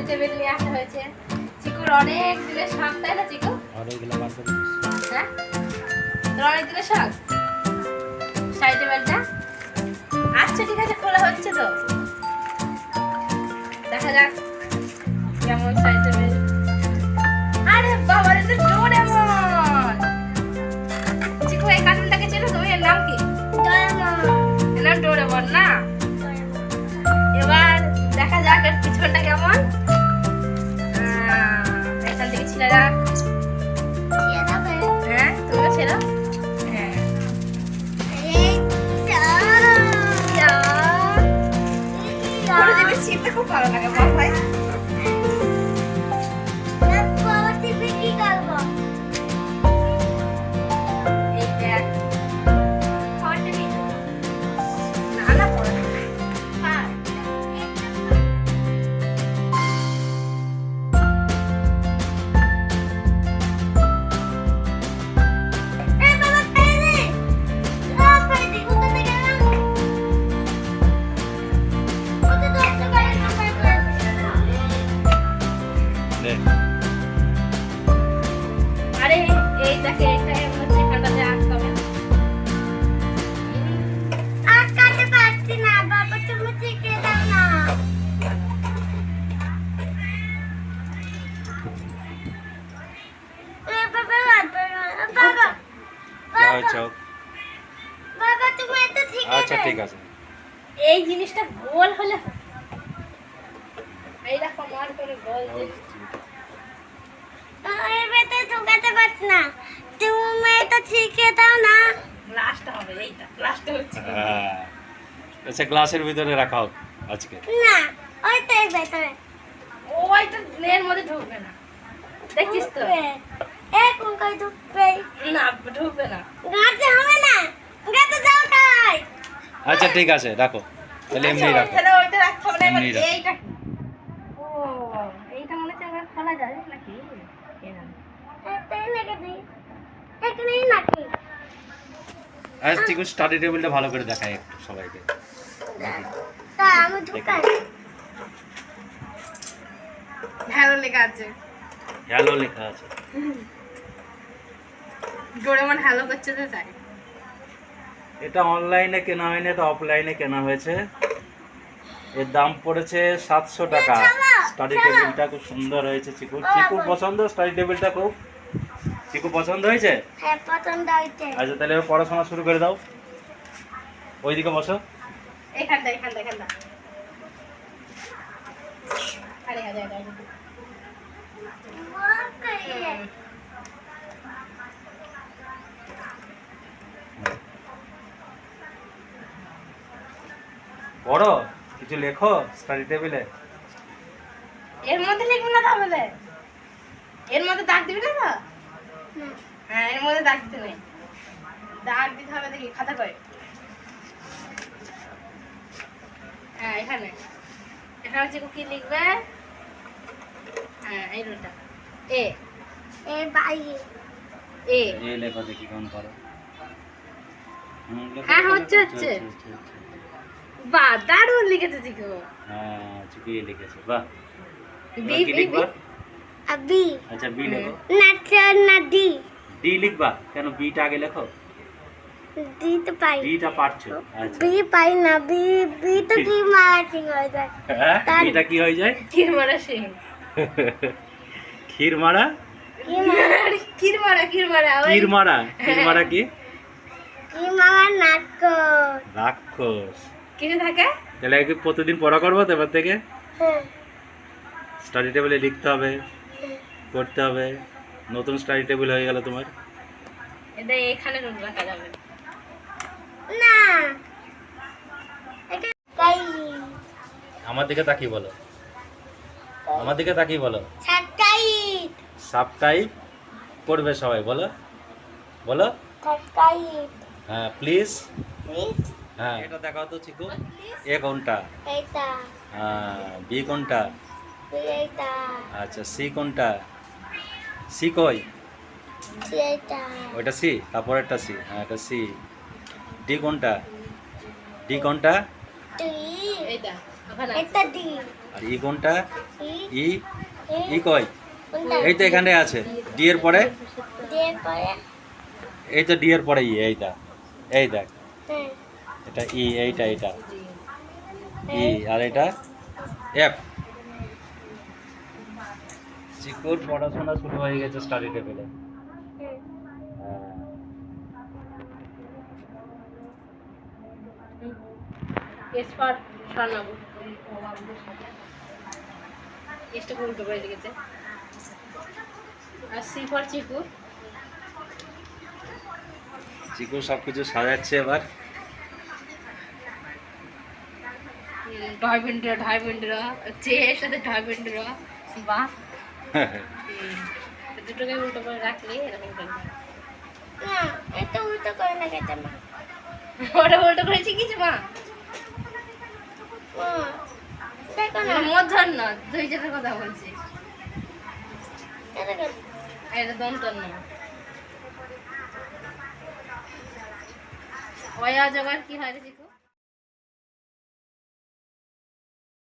Table নিয়ে আসা হয়েছে। চিকুর অনেক দিনের শখ, তাই না চিকু? অনেকগুলো বার করে দিস। হ্যাঁ, তোর অনেক দিনের শখ স্টাডি টেবিলটা। আচ্ছা ঠিক আছে, খোলা হচ্ছে তো, দেখা যাক কেমন স্টাডি টেবিল। আরে বাবা, রে তো ডোরেমন। চিকু, এই কার্টুনটাকে চেনো তুমি? এর নাম কি? এর নাম ডোরেমন না? এবার দেখা যাক এর পিছনটা কেমন। এখান থেকে ছিলে রাখ। হ্যাঁ, তুমিও ছেড়ো। হ্যাঁ, বড় জিনিস ছিঁড়তে খুব ভালো লাগে, বল ভাই। এই দেখ, না না বড় না। আরে এই দেখে, এটা হচ্ছে এখানটাতে আটকাবে। আটকাতে পারছি না বাবা, তুমি শিখে দাও না। বাবা যাও যাও। বাবা তুমি এটা শিখে আচ্ছা ঠিক আছে। এই জিনিসটা গোল হলে হয়। এই দেখো, মার করে গোল জিনিস। এবার তো ঢুকাতে পারছি না, তুমি এটা শিখে দাও না। লাস্ট হবে, এইটা লাস্ট হচ্ছে। হ্যাঁ, আচ্ছা গ্লাসের ভিতরে রাখা হোক আজকে। না, ওইটাই ভেতরে ওইটা এর মধ্যে ঢুকবে না, দেখিস তো? এখন কই ঢুকবে? না, ঢুকবে না। গাছে হবে না, গাছে যাও তাই। আচ্ছা ঠিক আছে, রাখো তাহলে এমনি রাখো। তাহলে ওইটা রাখতে হবে না। এবার এমনি রাখো। এইটা কি? ও, এইটা মনে হচ্ছে এবার খোলা যায় নাকি? কে জানে। এটাই লেগে দিই, এখানেই নাকি? আজ ঠিক স্টাডি টেবিলটা ভালো করে দেখাই একটু সবাইকে। তা আমি ঢুকাই। হ্যালো লেখা আছে। হ্যালো লেখা আছে। ডোরেমন হ্যালো করছে তো তাই। এটা অনলাইনে কেনা হয়নি, এটা অফলাইনে কেনা হয়েছে। এর দাম পড়েছে 700 টাকা। স্টাডি টেবিলটা খুব সুন্দর হয়েছে। চিকু চিকু পছন্দ স্টাডি টেবিলটা খুব? চিকু পছন্দ হয়েছে? হ্যাঁ, পছন্দ হয়েছে। আচ্ছা তাহলে এবার পড়াশোনা শুরু করে দাও। ওইদিকে বসো। এখানটা এখানটা এখানটা। আরে আরে আরে। পড়ো, কিছু লেখো স্টাডি টেবিলে। এর মধ্যে লিখবি না তাহলে? এর মধ্যে দাগ দিবি না তো? হ্যাঁ, এর মধ্যে দাগ দিতে নেই, দাগ দিতে হবে। দেখি খাতা কই? হ্যাঁ, এখানে এখানে হচ্ছে কি লিখবে? হ্যাঁ, এই রোটা এ এ বাই এ। এই লেখো, দেখি কোন করো। হ্যাঁ, হচ্ছে হচ্ছে। বাহ, দারুণ লিখেছে চিকু। হ্যাঁ, চিকু এই লিখেছে, বাহ। বি কি বি লিখবা? আবি আচ্ছা বি লেখো। না ডি। ডি লিখবা কেন? বিটা আগে লেখো। ডি তো পাই। বিটা পারছো? আচ্ছা। বি পাই না, বি বি তো কি মারাটি হয়ে যায়। হ্যাঁ, বিটা কি হয়ে যায়? কির মারা সিং। ক্ষীর মারা? কির মারা কির মারা ওই ক্ষীর মারা? ক্ষীর মারা কি? কি মারা নাটক। রাক্ষস। কিছু থাকে? তাহলে কি প্রতিদিন পড়া করবো তো এবার থেকে? হ্যাঁ, স্টাডি টেবিলে লিখতে হবে, করতে হবে। নতুন স্টাডি টেবিল হয়ে গেল তোমার। এটা এখানে রাখা যাবে না এটা তাই আমার দিকে তাকিয়ে বলো, আমার দিকে তাকিয়ে বলো। ছাটাই সাবস্ক্রাইব করবে সবাই, বলো বলো। ছাটাই হ্যাঁ প্লিজ। প্লিজ। হ্যাঁ, এটা দেখাও তো চিকু। এ কোনটা? এইটা। হ্যাঁ, বি কোনটা? এইটা। আচ্ছা সি কোনটা? সি কই? এইটা। ওইটা সি, তারপরেরটা সি। হ্যাঁ এটা সি। ডি কোনটা? ডি কোনটা? তুই এইটা ওখানে এটা ডি আর ই কোনটা? ই ই ই কই? কোনটা এই তো এখানে আছে। ডি এর পরে? দিয়ে পরে এই তো ডি এর পরে ই, এইটা। এই দেখ, হ্যাঁ এটা ই, এইটা এটা ই, আর এটা এফ। চিকুর পড়াশোনা শুরু হয়ে গেছে স্টাডি টেবিলে। হুম। এস ফর স্বর্ণবাবু, এসটা উল্টো করে লিখেছে। আর সি ফর চিকু। চিকু সবকিছু সাজাচ্ছে এবার। ঢয় বিন্ডুরা ঢয় বিন্ডুরা চেয়ের সাথে ঢয় বিন্ডুরা বাহ। দুটোকে উল্টো করে রাখলে এরকম করবে। না এটা উল্টো করে না কেটে মা ওটা উল্টো করেছি কিছু মা? মা, দেখো না মধ্যাহ্ন দুই জনের কথা বলছি। এটা কেটে এটা দন্তন্য ওই আজ আবার কি হয় রে চিকু?